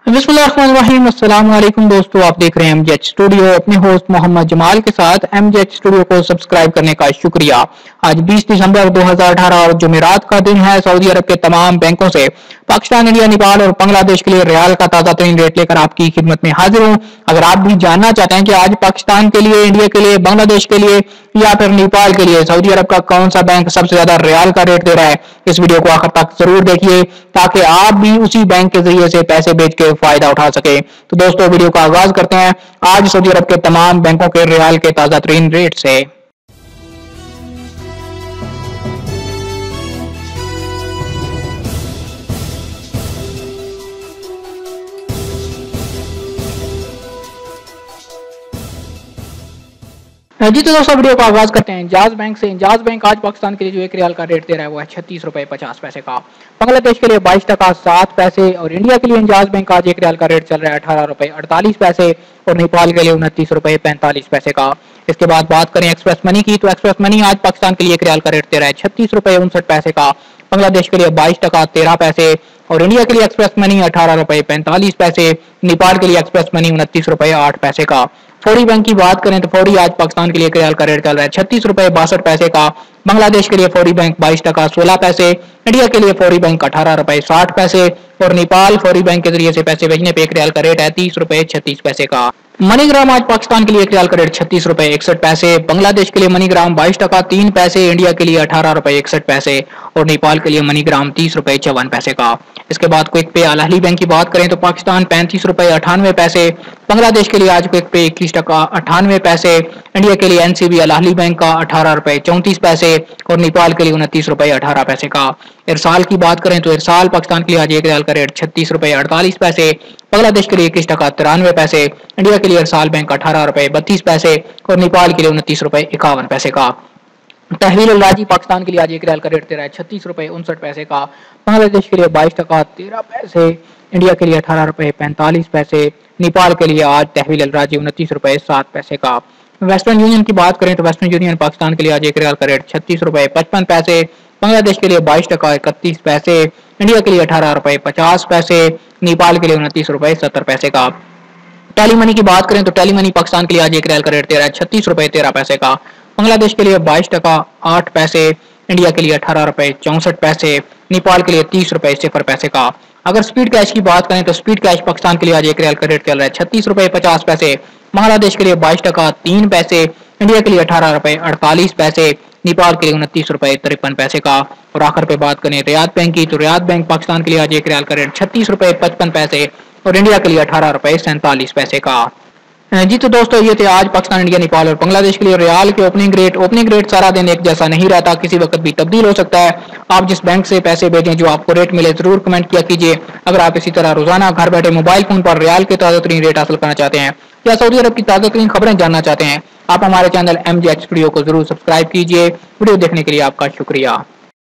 बिस्मिल्लाहिर्रहमानिर्रहीम। अस्सलाम वालेकुम दोस्तों, आप देख रहे हैं एमजेएच स्टूडियो। अपने होस्ट मोहम्मद जमाल के साथ एमजेएच स्टूडियो को सब्सक्राइब करने का शुक्रिया। आज 20 दिसंबर 2018 और जुमेरात का दिन है। सऊदी अरब के तमाम बैंकों से पाकिस्तान, इंडिया, नेपाल और बांग्लादेश के लिए रियाल का ताजा तरीन रेट लेकर आपकी खिदमत में हाजिर हूँ। अगर आप भी जानना चाहते हैं कि आज पाकिस्तान के लिए, इंडिया के लिए, बांग्लादेश के लिए या फिर नेपाल के लिए सऊदी अरब का कौन सा बैंक सबसे ज्यादा रियाल का रेट दे रहा है, इस वीडियो को आखिर तक जरूर देखिए ताकि आप भी उसी बैंक के जरिए से पैसे भेज के फायदा उठा सके। तो दोस्तों, वीडियो का आगाज करते हैं आज सऊदी अरब के तमाम बैंकों के रियाल के ताजा तरीन रेट से। जी तो दोस्तों, वीडियो का आगाज करते हैं इंजाज बैंक से। इंजाज बैंक आज पाकिस्तान के लिए जो 1 रियाल का रेट दे रहा है वो है 36 रुपए 50 पैसे का। बांग्लादेश के लिए 22 टका 7 पैसे और इंडिया के लिए इंजाज बैंक आज 1 रियाल का रेट चल रहा है 18 रुपए 48 पैसे और नेपाल के लिए 29 रुपए 45 पैसे का। इसके बाद बात करें एक्सप्रेस मनी की, तो एक्सप्रेस मनी आज पाकिस्तान के लिए 1 रियाल का रेट दे रहा है 36 रुपए 59 पैसे का। बांग्लादेश के लिए 22 टका 13 पैसे और इंडिया के लिए एक्सप्रेस मनी 18 रुपए 45 पैसे, नेपाल के लिए एक्सप्रेस मनी 29 रुपए 8 पैसे का। फौरी बैंक की बात करें तो फौरी आज पाकिस्तान के लिए 1 रियाल का रेट चल रहा है 36 रुपए 62 पैसे का। बांग्लादेश के लिए फौरी बैंक 22 टका 16 पैसे, इंडिया के लिए फौरी बैंक 18 रुपए 60 पैसे और नेपाल फौरी बैंक के जरिए से पैसे भेजने पे 1 रियाल का रेट है 30 रुपए 36 पैसे का। मनीग्राम आज पाकिस्तान के लिए 1 रियाल का रेट 36 रुपए 61 पैसे, बांग्लादेश के लिए मनीग्राम 22 टका 3 पैसे, इंडिया के लिए 18 रुपए 61 पैसे और नेपाल के लिए मनीग्राम 30 रुपए 54 पैसे का। इसके बाद क्विक पे अल अहली बैंक की बात करें तो पाकिस्तान 35 रुपए 98 पैसे, बांग्लादेश के लिए आज क्विक पे 21 टका 98 पैसे, इंडिया के लिए एनसीबी अल अहली बैंक का 18 रुपए 34 पैसे और नेपाल के लिए 29 रुपए 18 पैसे का। इरसाल की बात करें तो इरसाल पाकिस्तान के लिए आज 1 रियाल का रेट 36 रुपए 48 पैसे, बांग्लादेश के लिए 21 टका 93 पैसे, इंडिया के लिए इरसाल बैंक 18 रुपए 32 पैसे और नेपाल के लिए 29 रुपए 51 पैसे का। तहवील अल राजी पाकिस्तान के लिए आज 1 रियाल का रेट दे रहा है 36 रुपए 59 पैसे का, बांग्लादेश के लिए 22 टका 13 पैसे, इंडिया के लिए 18 रुपए 45 पैसे, नेपाल के लिए आज तहवील अल राजी 29 रुपए 7 पैसे का। वेस्टर्न यूनियन की बात करें तो वेस्टर्न यूनियन पाकिस्तान के लिए आज 1 रियाल का रेट 36 रुपए 55 पैसे, बांग्लादेश के लिए 22 टका 31 पैसे, इंडिया के लिए 18 रुपए 50 पैसे, नेपाल के लिए 29 रुपए 70 पैसे का। टेली मनी की बात करें तो टेली मनी पाकिस्तान के लिए आज 1 रियाल का रेट दे रहा है 36 रुपए 13 पैसे का, बांग्लादेश के लिए 22 टका 8 पैसे, इंडिया के लिए 18 रुपए 64 पैसे, नेपाल के लिए 30 रुपए 0 पैसे का। अगर स्पीड कैश की बात करें तो स्पीड कैश पाकिस्तान के लिए आज 1 रियाल का रेट चल रहा है 36 रुपए 50 पैसे, बांग्लादेश के लिए 22 टका 3 पैसे, इंडिया के लिए 18 रुपए 48 पैसे, नेपाल के लिए 29 रुपए 53 पैसे का। और आखिर पे बात करें रियाद बैंक की, तो रियाद बैंक पाकिस्तान के लिए आज 1 रियाल का रेट 36 रुपए 55 पैसे और इंडिया के लिए 18 रुपए 47 पैसे का। जी तो दोस्तों, ये थे आज पाकिस्तान, इंडिया, नेपाल और बांग्लादेश के लिए रियाल के ओपनिंग रेट। ओपनिंग रेट सारा दिन एक जैसा नहीं रहता, किसी वक्त भी तब्दील हो सकता है। आप जिस बैंक से पैसे भेजें जो आपको रेट मिले जरूर कमेंट किया कीजिए। अगर आप इसी तरह रोजाना घर बैठे मोबाइल फोन पर रियाल के ताजा तरीन रेट हासिल करना चाहते हैं या सऊदी अरब की ताजा तरीन खबरें जानना चाहते हैं, आप हमारे चैनल एमजेएच स्टूडियो को जरूर सब्सक्राइब कीजिए। वीडियो देखने के लिए आपका शुक्रिया।